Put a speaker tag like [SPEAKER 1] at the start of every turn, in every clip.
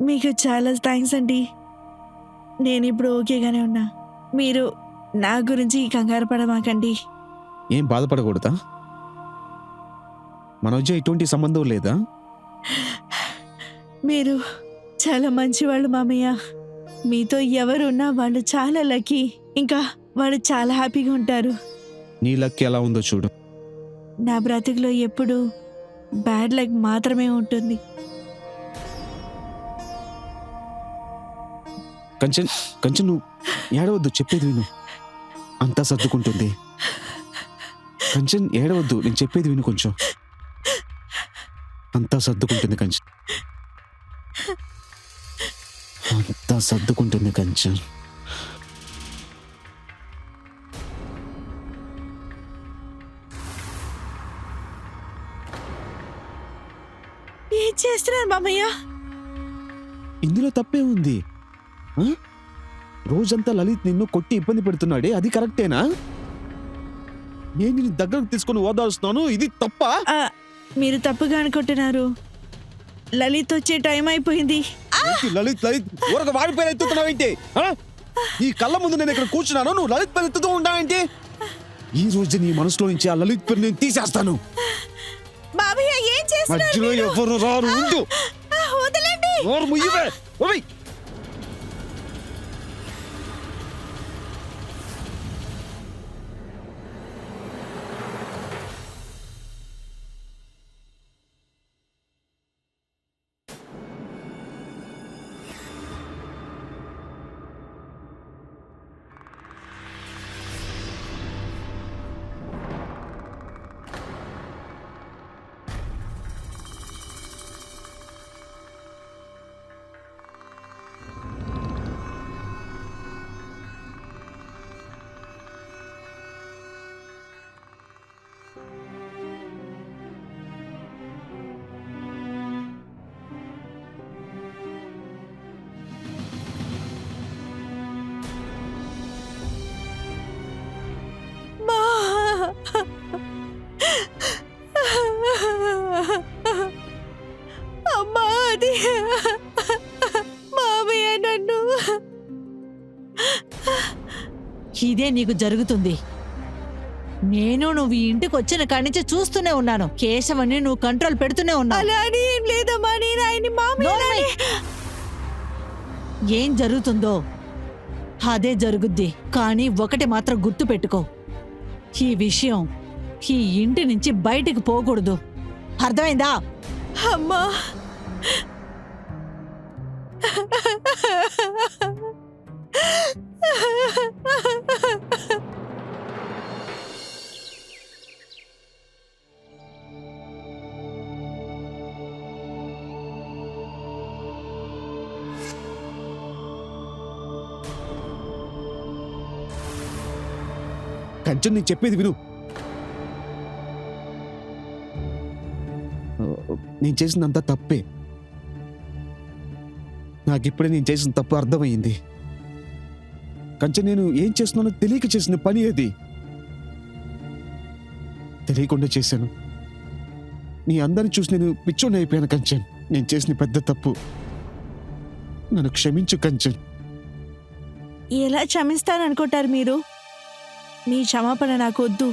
[SPEAKER 1] మీకు చాలా థ్యాంక్స్ అండి. నేనిప్పుడు ఓకేగానే ఉన్నా. మీరు నా గురించి కంగారు పడమాకండి.
[SPEAKER 2] ఏం బాధపడకూడదా? మన మధ్య ఎటువంటి సంబంధం లేదా?
[SPEAKER 1] మీరు చాలా మంచివాళ్ళు మామయ్య. మీతో ఎవరున్నా వాళ్ళు చాలా లక్కీ. ఇంకా వాళ్ళు చాలా హ్యాపీగా ఉంటారు.
[SPEAKER 2] నీ లక్ ఎలా ఉందో చూడు.
[SPEAKER 1] నా బ్రతుకులో ఎప్పుడు బ్యాడ్ లక్ మాత్రమే ఉంటుంది.
[SPEAKER 2] కంచన్ కంచన్ నువ్వు ఏడవద్దు, చెప్పేది విను, అంతా సర్దుకుంటుంది. కంచన్ ఏడవద్దు, నేను చెప్పేది విను కొంచెం. అంతా సర్దుకుంటుంది కంచన్, అంతా సర్దుకుంటుంది కంచన్.
[SPEAKER 1] ఏం చేస్తున్నారు మామయ్య?
[SPEAKER 2] ఇందులో తప్పే ఉంది. ఆ? రోజంతా లలిత్ నిన్ను కొట్టి ఇబ్బంది పెడుతున్నాడే, అది కరెక్టేనా? నేను నిన్ను దగ్గరకు తీసుకుని ఓదారుస్తున్నాను, ఇది తప్ప?
[SPEAKER 1] మీరు తప్పుగా అనుకుంటున్నారు. లలిత్ వచ్చే టైం అయిపోయింది.
[SPEAKER 2] లలిత్ లలిత్ ఊరక వాడి పేరు ఎత్తుతున్నావేంటి? నీ కళ్ళ ముందు నేను ఇక్కడ కూర్చున్నాను, నువ్వు లలిత్ పేరు ఎత్తుతూ ఉంటావేంటి? ఈ రోజు నీ మనసులో నుంచి ఆ లలిత్ పేరు నేను తీసేస్తాను.
[SPEAKER 1] మామయ్య ఏం చేస్తున్నారు?
[SPEAKER 2] మధ్యలో ఎవరు రారు, ఉండు.
[SPEAKER 1] వదలండి.
[SPEAKER 2] నోరు ముయ్యవే. ఓయ్
[SPEAKER 1] అమ్మా, అది మామయ్య నన్ను.
[SPEAKER 3] ఇదే నీకు జరుగుతుంది. నేను నువ్వు ఈ ఇంటికి వచ్చిన కాడి నుంచి చూస్తూనే ఉన్నాను. కేశవని నువ్వు కంట్రోల్ పెడుతూనే ఉన్నావు.
[SPEAKER 1] అలా అని ఏం లేదమ్మా. నేను ఆయన్ని మామయ్య.
[SPEAKER 3] నోర్మై. ఏం జరుగుతుందో అదే జరుగుద్ది. కానీ ఒకటి మాత్రం గుర్తు పెట్టుకో, ఈ విషయం ఈ ఇంటి నుంచి బయటికి పోకూడదు. అర్థమైందా?
[SPEAKER 1] అమ్మా,
[SPEAKER 2] కంచన్ నేను చెప్పేది విను. నేను చేసిందంతా తప్పే. నాకిప్పుడే నేను చేసిన తప్పు అర్థమైంది. కంచన్ నేను ఏం చేస్తున్నానో తెలియక చేసిన పని అది. తెలియకుండా చేశాను. నీ అందరిని చూసి నేను పిచ్చోని అయిపోయాను కంచన్. నేను చేసిన పెద్ద తప్పు, నన్ను క్షమించు కంచన్.
[SPEAKER 1] ఎలా క్షమిస్తారనుకుంటారు మీరు? మీ క్షమాపణ నాకు వద్దు.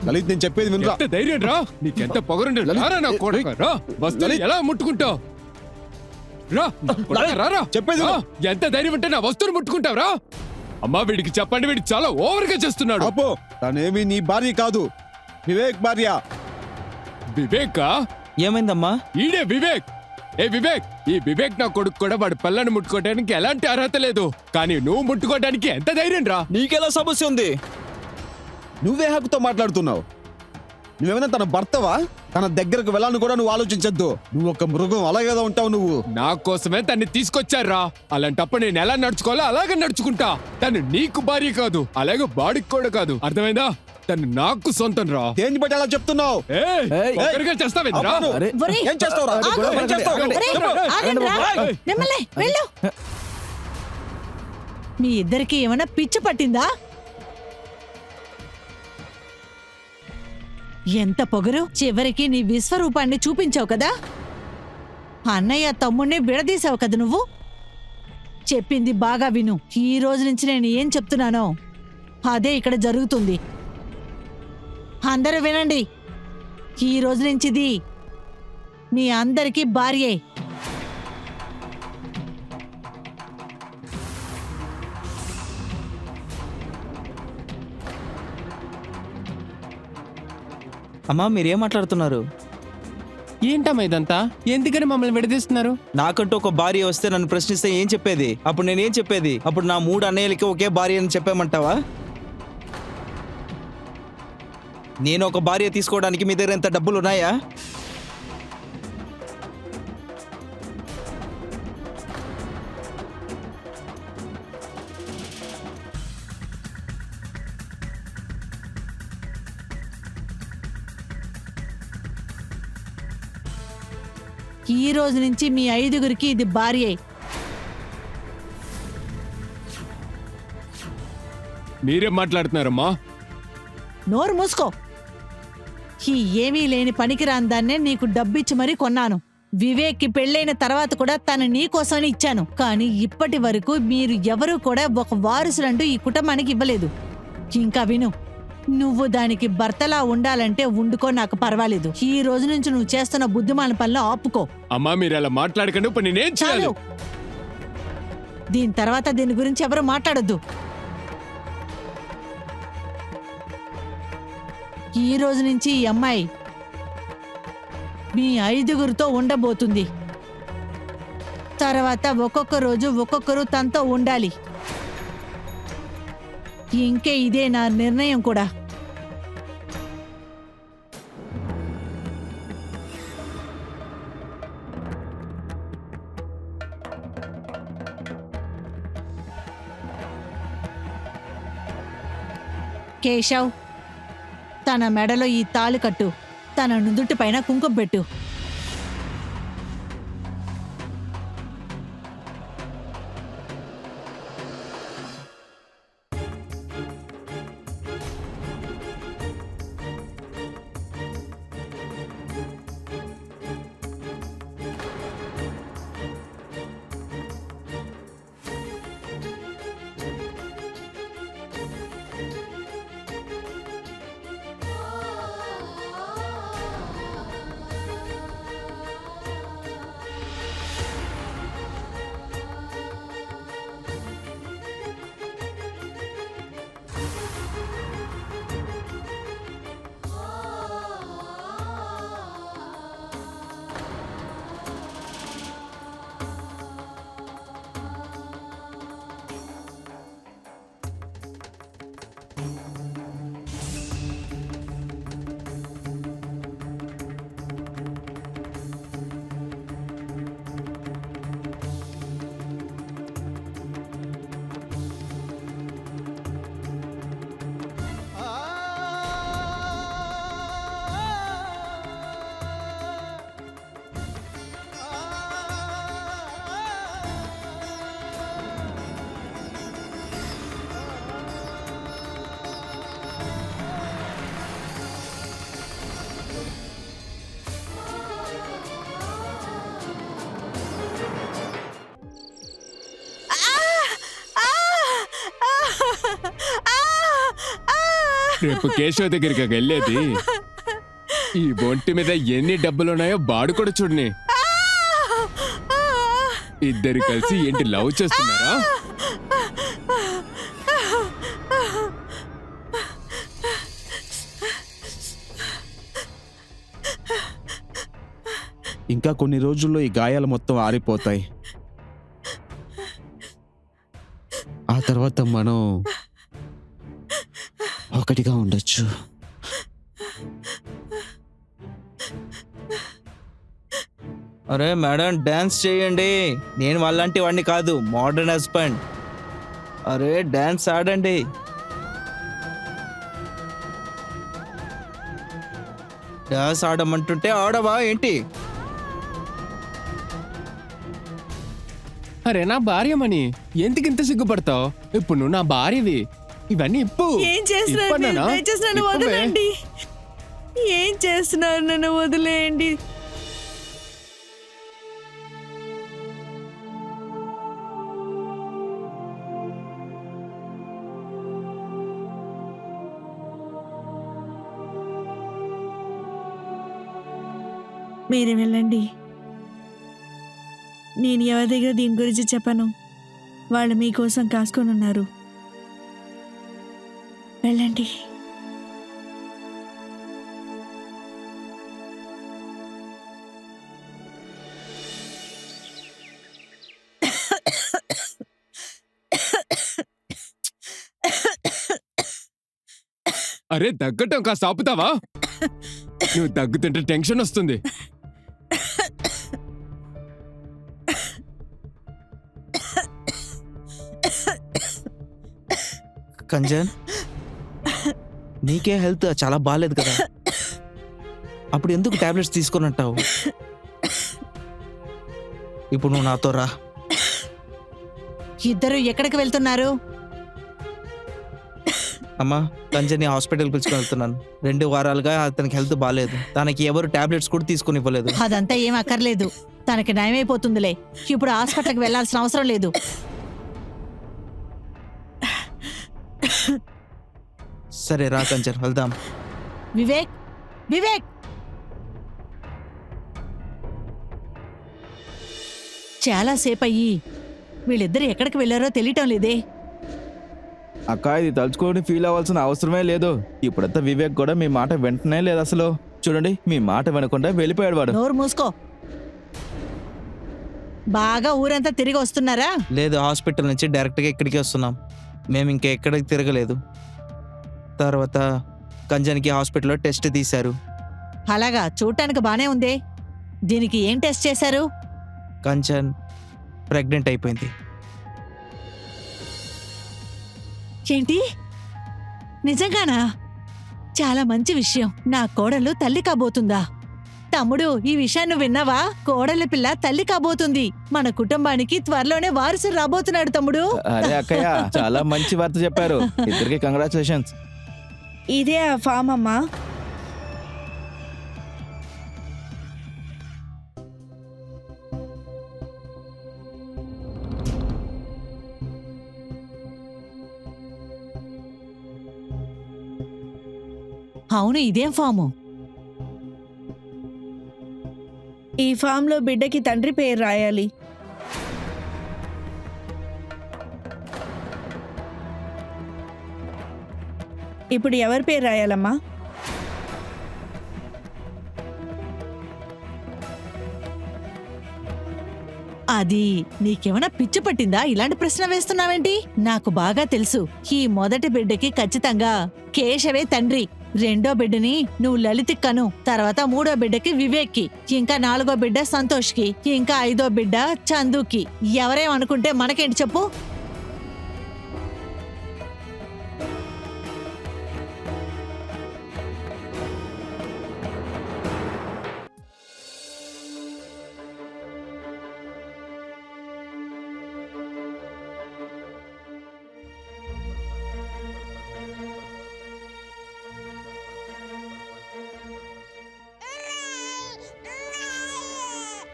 [SPEAKER 2] లలిత్ నేను చెప్పేది వినరా.
[SPEAKER 4] ఎంత ధైర్యం రా, నీకెంత పొగరుండే. రారా నా కొడుకా, రా. వస్తువుని ఎలా ముట్టుకుంటావు? రా కొడుకా, రారా.
[SPEAKER 2] చెప్పేది విను.
[SPEAKER 4] ఎంత ధైర్యం ఉంటే నా వస్తువుని ముట్టుకుంటావు? రా అమ్మా, వీడికి చెప్పండి, వీడి చాలా ఓవర్ గా చేస్తున్నాడు.
[SPEAKER 2] అబ్బో, తనేమి నీ భార్య కాదు, వివేక్ భార్య.
[SPEAKER 4] వివేకా?
[SPEAKER 5] ఏమైందమ్మా?
[SPEAKER 4] ఈడే వివేక్. ఏ వివేక్, ఈ వివేక్ నా కొడుకు కూడా వాడి పిల్లని ముట్టుకోవడానికి ఎలాంటి అర్హత లేదు, కానీ నువ్వు ముట్టుకోవడానికి ఎంత ధైర్యం రా?
[SPEAKER 5] నీకెలా సమస్య ఉంది?
[SPEAKER 2] నువ్వే హక్కుతో మాట్లాడుతున్నావు? నువ్వేమైనా తన భర్తవా? తన దగ్గరకు వెళ్ళాలని కూడా నువ్వు ఆలోచించద్దు. నువ్వు ఒక మృగం, అలాగేదో ఉంటావు నువ్వు.
[SPEAKER 4] నా కోసమే తన్ని తీసుకొచ్చారా. అలాంటప్పుడు నేను ఎలా నడుచుకోవాలో అలాగే నడుచుకుంటా. తను నీకు భార్య కాదు, అలాగే బాడికి కూడా కాదు. అర్థమైందా? తను నాకు సొంతం రా.
[SPEAKER 2] దేన్ని బట్టి అలా చెప్తున్నావు?
[SPEAKER 4] చేస్తావేంద్రా?
[SPEAKER 2] ఏం చేస్తావురా? ఏం చేస్తావు?
[SPEAKER 3] ఆగండి రా. మిమ్మల్ని వెళ్ళు. మీ ఇద్దరికి ఏమైనా పిచ్చి పట్టిందా? ఎంత పొగరు! చివరికి నీ విశ్వరూపాన్ని చూపించావు కదా. అన్నయ్య తమ్ముణ్ణి విడదీసావు కదా నువ్వు. చెప్పింది బాగా విను. ఈ రోజు నుంచి నేను ఏం చెప్తున్నానో అదే ఇక్కడ జరుగుతుంది. అందరూ వినండి. ఈ రోజు నుంచి ఇది మీ అందరికీ భార్యే.
[SPEAKER 5] అమ్మా మీరేం మాట్లాడుతున్నారు?
[SPEAKER 4] ఏంటమ్మా ఇదంతా? ఎందుకని మమ్మల్ని విడదీస్తున్నారు?
[SPEAKER 5] నాకంటూ ఒక భార్య వస్తే నన్ను ప్రశ్నిస్తే ఏం చెప్పేది? అప్పుడు నేనేం చెప్పేది? అప్పుడు నా 3 అన్నయ్యలకి ఒకే భార్య అని చెప్పామంటావా? నేను ఒక భార్య తీసుకోవడానికి మీ దగ్గర ఎంత డబ్బులు ఉన్నాయా?
[SPEAKER 3] ఈ రోజు నుంచి మీ 5గురికి ఇది భార్యే.
[SPEAKER 4] మీరేం మాట్లాడుతున్నారమ్మా?
[SPEAKER 3] నోరు మూసుకో. ఈ ఏమీ లేని పనికిరాని దాన్నే నీకు డబ్బిచ్చి మరీ కొన్నాను. వివేక్కి పెళ్ళైన తర్వాత కూడా తను నీకోసమని ఇచ్చాను. కానీ ఇప్పటి వరకు మీరు ఎవరూ కూడా ఒక వారసులంటూ ఈ కుటుంబానికి ఇవ్వలేదు. ఇంకా విను, నువ్వు దానికి భర్తలా ఉండాలంటే ఉండుకో, నాకు పర్వాలేదు. ఈ రోజు నుంచి నువ్వు చేస్తున్న బుద్ధిమాన పనులు ఆపుకో.
[SPEAKER 4] అమ్మా మీరు అలా మాట్లాడకండి. ఇప్పుడు నేనేం చేయాలి?
[SPEAKER 3] చాలు. దీని తర్వాత దీని గురించి ఎవరు మాట్లాడొద్దు. ఈ రోజు నుంచి ఈ అమ్మాయి మీ 5గురితో ఉండబోతుంది. తర్వాత ఒక్కొక్క రోజు ఒక్కొక్కరు తనతో ఉండాలి. ఇంకే ఇదే నా నిర్ణయం కూడా. కేశవ్, తన మెడలో ఈ తాళి కట్టు. తన నుదుటి పైన కుంకుమ పెట్టు.
[SPEAKER 4] రేపు కేశవ్ దగ్గరికి వెళ్ళేది. ఈ ఒంటి మీద ఎన్ని డబ్బులున్నాయో బాడు కూడా చూడని. ఇద్దరు కలిసి ఏంటి లవ్ చేస్తున్నారా?
[SPEAKER 2] ఇంకా కొన్ని రోజుల్లో ఈ గాయాలు మొత్తం ఆరిపోతాయి. ఆ తర్వాత మనం ఒకటిగా ఉండొచ్చు.
[SPEAKER 5] అరే మేడం, డాన్స్ చేయండి. నేను వాళ్ళంటి వాడిని కాదు, మోడర్న్ హస్బెండ్. అరే డాన్స్ ఆడండి. డాన్స్ ఆడమంటుంటే ఆడవా ఏంటి?
[SPEAKER 4] అరే నా భార్యమని ఎందుకు ఇంత సిగ్గుపడతావు? ఇప్పుడు నువ్వు నా భార్యవి. ఇవన్నీ ఇప్పు.
[SPEAKER 1] ఏం చేస్తున్నారు మీరు?
[SPEAKER 4] ఇప్పన్నానా?
[SPEAKER 1] దయచేసి నన్ను
[SPEAKER 4] ఇప్పువే.
[SPEAKER 1] వదిలేయండి. ఏం చేస్తున్నారు? నన్ను వదిలేయండి. మీరు వెళ్ళండి. నేను ఎవరి దగ్గర దీని గురించి చెప్పను. వాళ్ళు మీకోసం కాసుకొని ఉన్నారు. వెళ్ళండి.
[SPEAKER 4] అరే దగ్గటం కాస్త ఆపుతావా? నువ్వు దగ్గుతుంటే టెన్షన్ వస్తుంది.
[SPEAKER 5] కంజన్, నీకే హెల్త్ చాలా బాగాలేదు కదా, అప్పుడు ఎందుకు టాబ్లెట్స్ తీసుకొని అంటావు? ఇప్పుడు నువ్వు నాతో రా.
[SPEAKER 3] ఇద్దరు ఎక్కడికి వెళ్తున్నారు?
[SPEAKER 5] అమ్మా, కంజన్ని హాస్పిటల్ పిలుచుకొని వెళ్తున్నాను. 2 వారాలుగా అతనికి హెల్త్ బాగాలేదు. తనకి ఎవరు టాబ్లెట్స్ కూడా తీసుకొని ఇవ్వలేదు.
[SPEAKER 3] అదంతా ఏం అక్కర్లేదు, తనకి నయమైపోతుందిలే. ఇప్పుడు హాస్పిటల్కి వెళ్లాల్సిన అవసరం లేదు.
[SPEAKER 5] సరే రా కంజన్, వెళ్దాం.
[SPEAKER 3] వివేక్, వివేక్, చాలా సేపు అయ్యి వీళ్ళిద్దరు ఎక్కడికి వెళ్ళారో తెలియటం లేదే.
[SPEAKER 6] అక్క, ఇది తలుచుకొని ఫీల్ అవ్వాల్సిన అవసరమే లేదు. ఇప్పుడంతా వివేక్ కూడా మీ మాట వెంటనే లేదు అసలు. చూడండి, మీ మాట వినకుండా వెళ్ళిపోయాడు వాడు.
[SPEAKER 3] నోరు మూసుకో. బాగా ఊరంతా తిరిగి వస్తున్నారా?
[SPEAKER 5] లేదు, హాస్పిటల్ నుంచి డైరెక్ట్గా ఇక్కడికి వస్తున్నాం. మేము ఇంకా ఎక్కడికి తిరగలేదు. తర్వాత కంజన్కి హాస్పిటల్లో టెస్ట్ తీశారు.
[SPEAKER 3] అలాగా, చూడటానికి బానే ఉందే. దీనికి ఏం టెస్ట్ చేశారు?
[SPEAKER 5] కంచన్ ప్రెగ్నెంట్ అయిపోయింది.
[SPEAKER 3] ఏంటి, నిజంగానా? చాలా మంచి విషయం. నా కోడలు తల్లి కాబోతుందా? తమ్ముడు, ఈ విషయాన్ని విన్నావా? కోడలి పిల్ల తల్లి కాబోతుంది. మన కుటుంబానికి త్వరలోనే వారసుడు రాబోతున్నాడు తమ్ముడు.
[SPEAKER 6] అరే అక్కయ్య, చాలా మంచి వార్త చెప్పారు. ఇద్దరికి కంగ్రాచులేషన్స్.
[SPEAKER 1] ఇదే ఆ ఫామ్ అమ్మా.
[SPEAKER 3] అవును, ఇదేం ఫాము?
[SPEAKER 1] ఈ ఫామ్లో బిడ్డకి తండ్రి పేరు రాయాలి. ఇప్పుడు ఎవరి పేరు రాయాలమ్మా?
[SPEAKER 3] అది నీకేమైనా పిచ్చి పట్టిందా? ఇలాంటి ప్రశ్న వేస్తున్నావేంటి? నాకు బాగా తెలుసు. ఈ మొదటి బిడ్డకి ఖచ్చితంగా కేశవే తండ్రి. రెండో బిడ్డని నువ్వు లలిత్ కను. తర్వాత మూడో బిడ్డకి వివేక్కి, ఇంకా 4గో బిడ్డ సంతోష్కి, ఇంకా 5దో బిడ్డ చందుకి. ఎవరేమనుకుంటే మనకేంటి చెప్పు?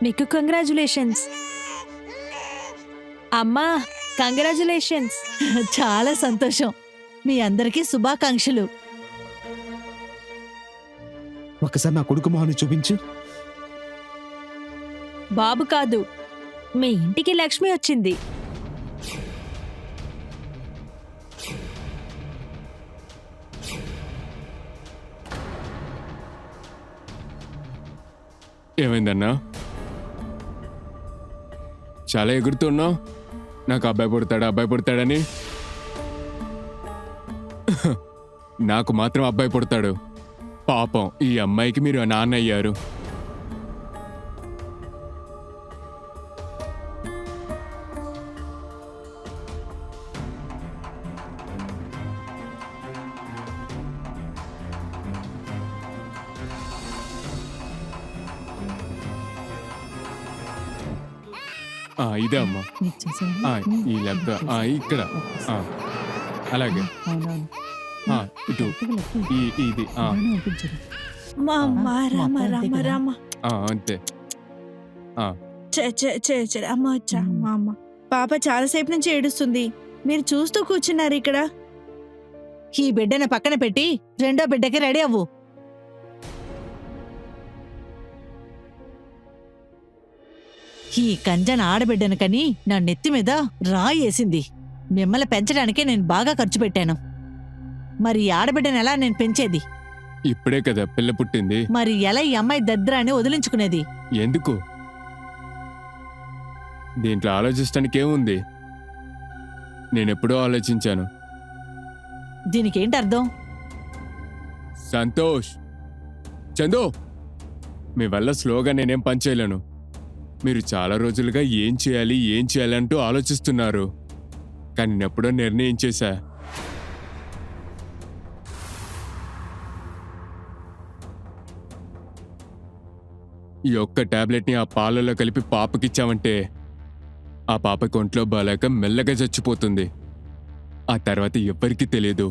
[SPEAKER 7] మీకు కంగ్రాచులేషన్స్ అమ్మా. కంగ్రాచులేషన్స్.
[SPEAKER 3] చాలా సంతోషం. మీ అందరికీ శుభాకాంక్షలు.
[SPEAKER 2] ఒకసారి నా కొడుకు మొహాన్ని చూపించు.
[SPEAKER 7] బాబు కాదు, మీ ఇంటికి లక్ష్మి వచ్చింది.
[SPEAKER 4] ఏమైందన్నా? చాలా ఎగురుతున్నావు. నాకు అబ్బాయి పుడతాడని. నాకు మాత్రం అబ్బాయి పుడతాడు. పాపం, ఈ అమ్మాయికి మీరు నాన్న అయ్యారు. ఇదే అమ్మా. ఈ లెక్క ఇక్కడ అలాగే ఇటు ఇది
[SPEAKER 1] రామ రామ రామ
[SPEAKER 4] అంతే.
[SPEAKER 1] అమ్మ వచ్చా అమ్మ. పాప చాలాసేపు నుంచి ఏడుస్తుంది, మీరు చూస్తూ కూర్చున్నారు ఇక్కడ.
[SPEAKER 3] ఈ బిడ్డను పక్కన పెట్టి రెండో బిడ్డకి రెడీ అవ్వు. ఈ కంజన ఆడబిడ్డను కని నా నెత్తి మీద రాయి వేసింది. మిమ్మల్ని పెంచడానికే నేను బాగా ఖర్చు పెట్టాను. మరి ఈ ఆడబిడ్డను ఎలా నేను పెంచేది?
[SPEAKER 4] ఇప్పుడే కదా పిల్ల పుట్టింది.
[SPEAKER 3] మరి ఎలా ఈ అమ్మాయి దద్రాన్ని వదిలించుకునేది?
[SPEAKER 4] ఎందుకు? దీంట్లో ఆలోచించడానికి ఏముంది? నేనెప్పుడో ఆలోచించాను.
[SPEAKER 3] దీనికేంటి అర్థం?
[SPEAKER 4] సంతోష్, చందు, మీ వల్ల స్లోగా నేనేం పని చేయలేను. మీరు చాలా రోజులుగా ఏం చేయాలి అంటూ ఆలోచిస్తున్నారు. కానీ నేనెప్పుడో నిర్ణయం చేశా. ఈ ఒక్క టాబ్లెట్ని ఆ పాలలో కలిపి పాపకిచ్చామంటే ఆ పాపకి ఒంట్లో బాలేక మెల్లగా చచ్చిపోతుంది. ఆ తర్వాత ఎవ్వరికీ తెలియదు.